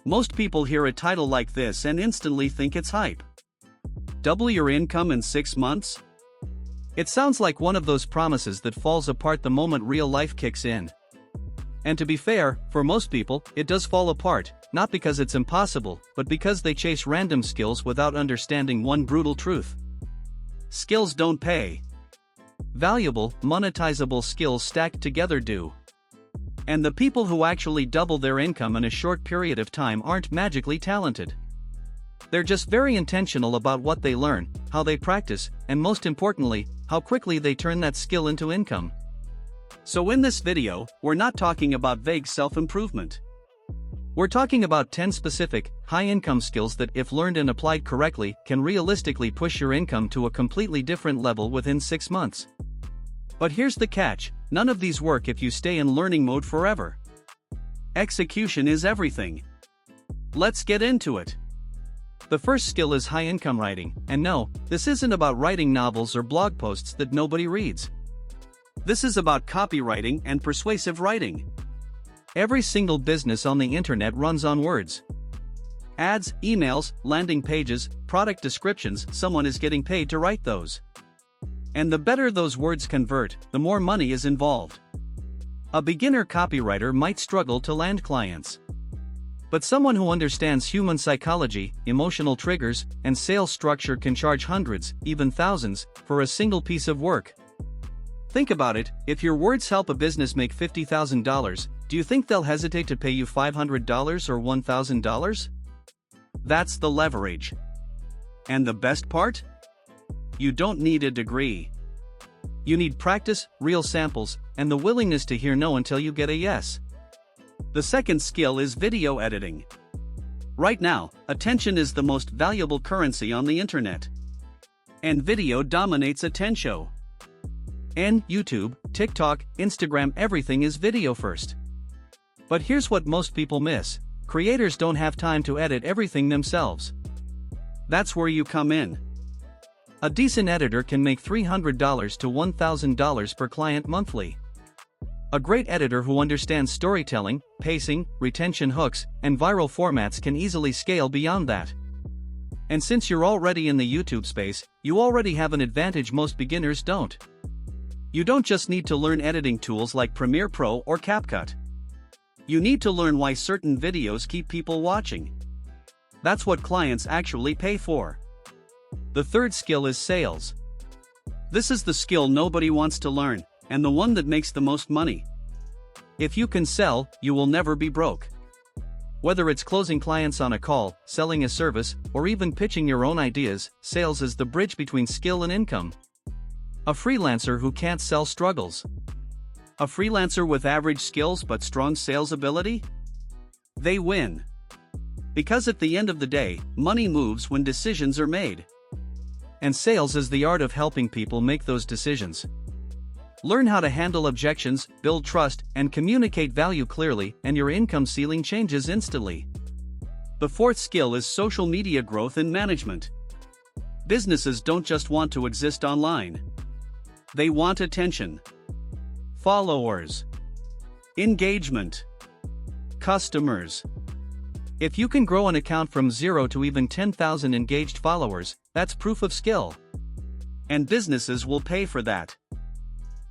Most people hear a title like this and instantly think it's hype. Double your income in 6 months? It sounds like one of those promises that falls apart the moment real life kicks in. And to be fair, for most people, it does fall apart, not because it's impossible, but because they chase random skills without understanding one brutal truth. Skills don't pay. Valuable, monetizable skills stacked together do. And the people who actually double their income in a short period of time aren't magically talented. They're just very intentional about what they learn, how they practice, and most importantly, how quickly they turn that skill into income. So in this video, we're not talking about vague self-improvement. We're talking about 10 specific, high-income skills that, if learned and applied correctly, can realistically push your income to a completely different level within 6 months. But here's the catch: none of these work if you stay in learning mode forever. Execution is everything. Let's get into it. The first skill is high-income writing, and no, this isn't about writing novels or blog posts that nobody reads. This is about copywriting and persuasive writing. Every single business on the internet runs on words. Ads, emails, landing pages, product descriptions, someone is getting paid to write those. And the better those words convert, the more money is involved. A beginner copywriter might struggle to land clients. But someone who understands human psychology, emotional triggers, and sales structure can charge hundreds, even thousands, for a single piece of work. Think about it: if your words help a business make $50,000, do you think they'll hesitate to pay you $500 or $1,000? That's the leverage. And the best part? You don't need a degree. You need practice, real samples, and the willingness to hear no until you get a yes. The second skill is video editing. Right now, attention is the most valuable currency on the internet. And video dominates attention. And YouTube, TikTok, Instagram, everything is video first. But here's what most people miss: creators don't have time to edit everything themselves. That's where you come in. A decent editor can make $300 to $1,000 per client monthly. A great editor who understands storytelling, pacing, retention hooks, and viral formats can easily scale beyond that. And since you're already in the YouTube space, you already have an advantage most beginners don't. You don't just need to learn editing tools like Premiere Pro or CapCut. You need to learn why certain videos keep people watching. That's what clients actually pay for. The third skill is sales. This is the skill nobody wants to learn, and the one that makes the most money. If you can sell, you will never be broke. Whether it's closing clients on a call, selling a service, or even pitching your own ideas, sales is the bridge between skill and income. A freelancer who can't sell struggles. A freelancer with average skills but strong sales ability? They win. Because at the end of the day, money moves when decisions are made. And sales is the art of helping people make those decisions. Learn how to handle objections, build trust, and communicate value clearly, and your income ceiling changes instantly. The fourth skill is social media growth and management. Businesses don't just want to exist online. They want attention, followers, engagement, customers. If you can grow an account from 0 to even 10,000 engaged followers, that's proof of skill. And businesses will pay for that.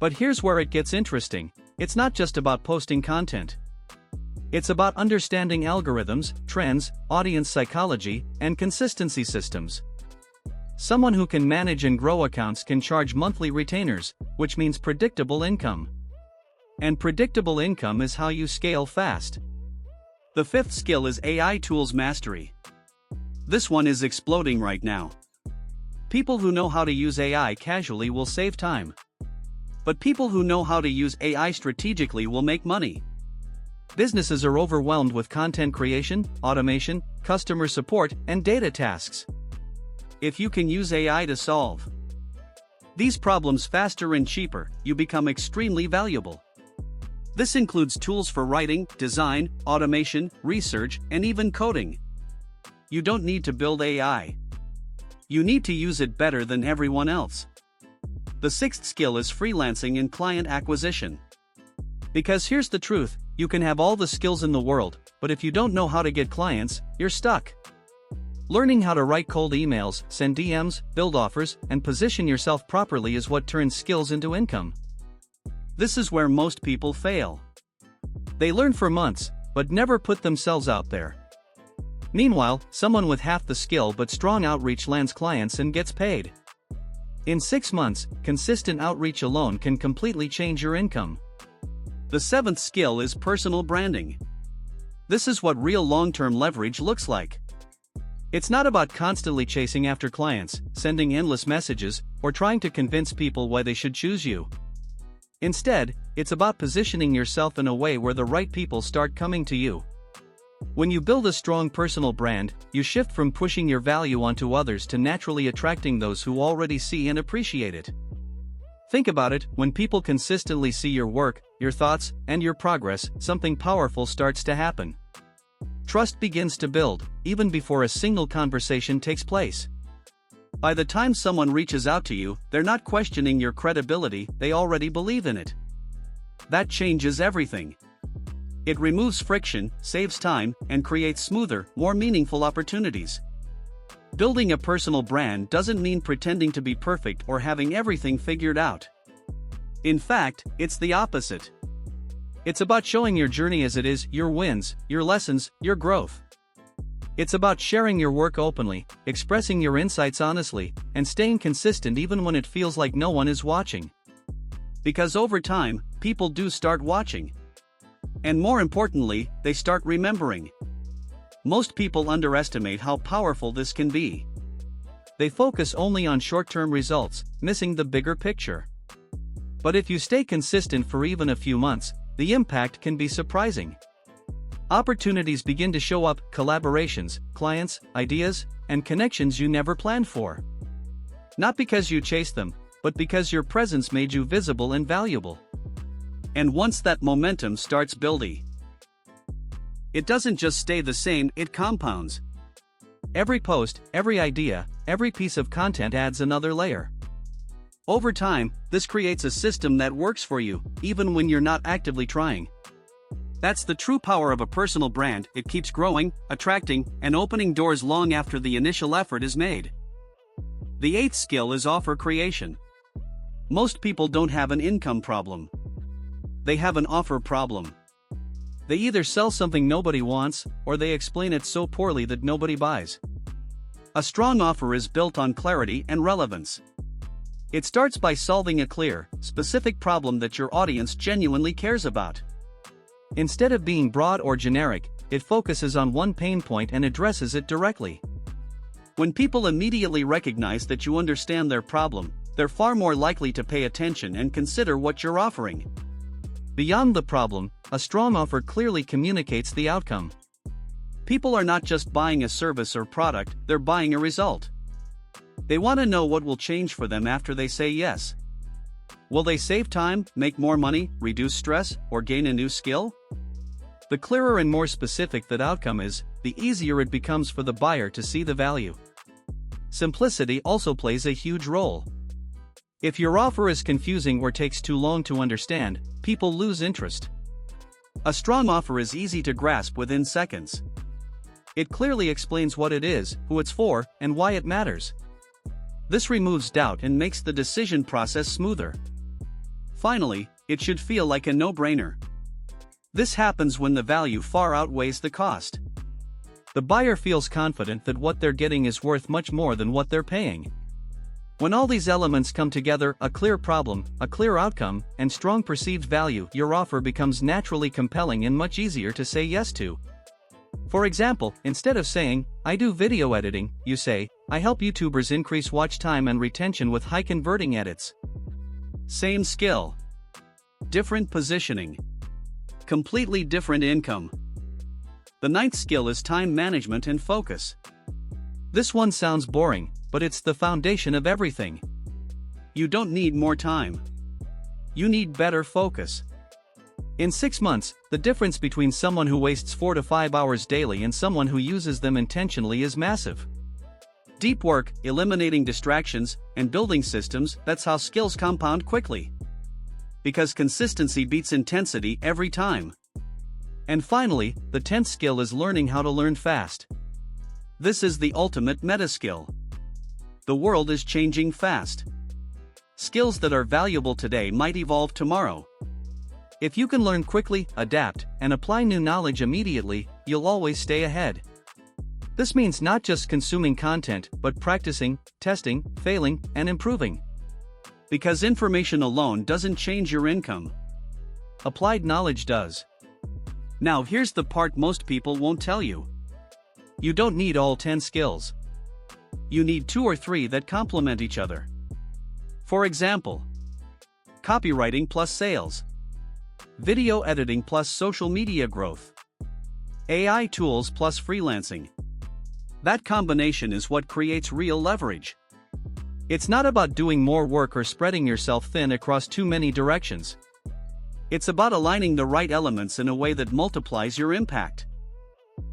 But here's where it gets interesting: it's not just about posting content. It's about understanding algorithms, trends, audience psychology, and consistency systems. Someone who can manage and grow accounts can charge monthly retainers, which means predictable income. And predictable income is how you scale fast. The fifth skill is AI tools mastery. This one is exploding right now. People who know how to use AI casually will save time. But people who know how to use AI strategically will make money. Businesses are overwhelmed with content creation, automation, customer support, and data tasks. If you can use AI to solve these problems faster and cheaper, you become extremely valuable. This includes tools for writing, design, automation, research, and even coding. You don't need to build AI. You need to use it better than everyone else. The sixth skill is freelancing and client acquisition. Because here's the truth: you can have all the skills in the world, but if you don't know how to get clients, you're stuck. Learning how to write cold emails, send DMs, build offers, and position yourself properly is what turns skills into income. This is where most people fail. They learn for months, but never put themselves out there. Meanwhile, someone with half the skill but strong outreach lands clients and gets paid. In 6 months, consistent outreach alone can completely change your income. The 7th skill is personal branding. This is what real long-term leverage looks like. It's not about constantly chasing after clients, sending endless messages, or trying to convince people why they should choose you. Instead, it's about positioning yourself in a way where the right people start coming to you. When you build a strong personal brand, you shift from pushing your value onto others to naturally attracting those who already see and appreciate it. Think about it, when people consistently see your work, your thoughts, and your progress, something powerful starts to happen. Trust begins to build, even before a single conversation takes place. By the time someone reaches out to you, they're not questioning your credibility, they already believe in it. That changes everything. It removes friction, saves time, and creates smoother, more meaningful opportunities. Building a personal brand doesn't mean pretending to be perfect or having everything figured out. In fact, it's the opposite. It's about showing your journey as it is, your wins, your lessons, your growth. It's about sharing your work openly, expressing your insights honestly, and staying consistent even when it feels like no one is watching. Because over time, people do start watching. And more importantly, they start remembering. Most people underestimate how powerful this can be. They focus only on short-term results, missing the bigger picture. But if you stay consistent for even a few months, the impact can be surprising. Opportunities begin to show up, collaborations, clients, ideas, and connections you never planned for. Not because you chased them, but because your presence made you visible and valuable. And once that momentum starts building, it doesn't just stay the same, it compounds. Every post, every idea, every piece of content adds another layer. Over time, this creates a system that works for you, even when you're not actively trying. That's the true power of a personal brand, it keeps growing, attracting, and opening doors long after the initial effort is made. The 8th skill is offer creation. Most people don't have an income problem. They have an offer problem. They either sell something nobody wants, or they explain it so poorly that nobody buys. A strong offer is built on clarity and relevance. It starts by solving a clear, specific problem that your audience genuinely cares about. Instead of being broad or generic, it focuses on one pain point and addresses it directly. When people immediately recognize that you understand their problem, they're far more likely to pay attention and consider what you're offering. Beyond the problem, a strong offer clearly communicates the outcome. People are not just buying a service or product, they're buying a result. They want to know what will change for them after they say yes. Will they save time, make more money, reduce stress, or gain a new skill? The clearer and more specific that outcome is, the easier it becomes for the buyer to see the value. Simplicity also plays a huge role. If your offer is confusing or takes too long to understand, people lose interest. A strong offer is easy to grasp within seconds. It clearly explains what it is, who it's for, and why it matters. This removes doubt and makes the decision process smoother. Finally, it should feel like a no-brainer. This happens when the value far outweighs the cost. The buyer feels confident that what they're getting is worth much more than what they're paying. When all these elements come together, a clear problem, a clear outcome, and strong perceived value, your offer becomes naturally compelling and much easier to say yes to. For example, instead of saying, "I do video editing," you say, "I help YouTubers increase watch time and retention with high-converting edits." Same skill. Different positioning. Completely different income. The 9th skill is time management and focus. This one sounds boring, but it's the foundation of everything. You don't need more time. You need better focus. In 6 months, the difference between someone who wastes 4 to 5 hours daily and someone who uses them intentionally is massive. Deep work, eliminating distractions, and building systems, that's how skills compound quickly. Because consistency beats intensity every time. And finally, the 10th skill is learning how to learn fast. This is the ultimate meta skill. The world is changing fast. Skills that are valuable today might evolve tomorrow. If you can learn quickly, adapt, and apply new knowledge immediately, you'll always stay ahead. This means not just consuming content, but practicing, testing, failing, and improving. Because information alone doesn't change your income. Applied knowledge does. Now here's the part most people won't tell you. You don't need all 10 skills. You need 2 or 3 that complement each other. For example, copywriting plus sales, video editing plus social media growth, AI tools plus freelancing. That combination is what creates real leverage. It's not about doing more work or spreading yourself thin across too many directions. It's about aligning the right elements in a way that multiplies your impact.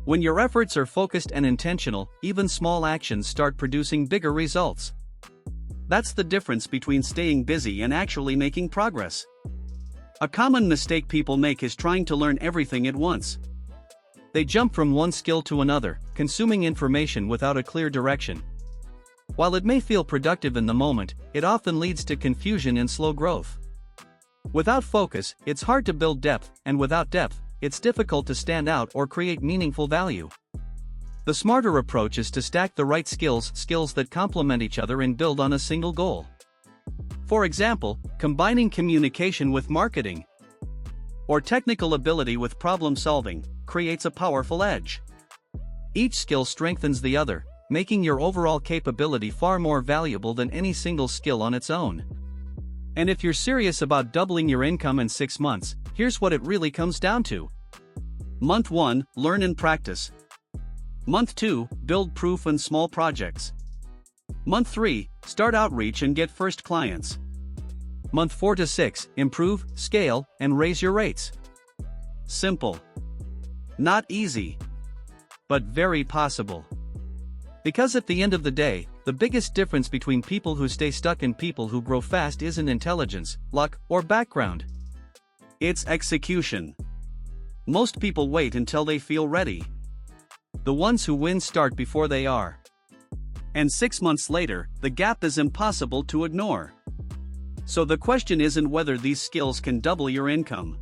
When your efforts are focused and intentional, even small actions start producing bigger results. That's the difference between staying busy and actually making progress. A common mistake people make is trying to learn everything at once. They jump from one skill to another, consuming information without a clear direction. While it may feel productive in the moment, it often leads to confusion and slow growth. Without focus, it's hard to build depth, and without depth, it's difficult to stand out or create meaningful value. The smarter approach is to stack the right skills that complement each other and build on a single goal. For example, combining communication with marketing or technical ability with problem solving creates a powerful edge. Each skill strengthens the other, making your overall capability far more valuable than any single skill on its own. And if you're serious about doubling your income in 6 months, here's what it really comes down to. Month 1, learn and practice. Month 2, build proof and small projects. Month 3, start outreach and get first clients. Month 4 to 6, improve, scale, and raise your rates. Simple. Not easy. But very possible. Because at the end of the day, the biggest difference between people who stay stuck and people who grow fast isn't intelligence, luck, or background. It's execution. Most people wait until they feel ready. The ones who win start before they are. And 6 months later, the gap is impossible to ignore. So the question isn't whether these skills can double your income.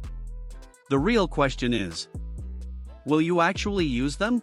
The real question is, will you actually use them?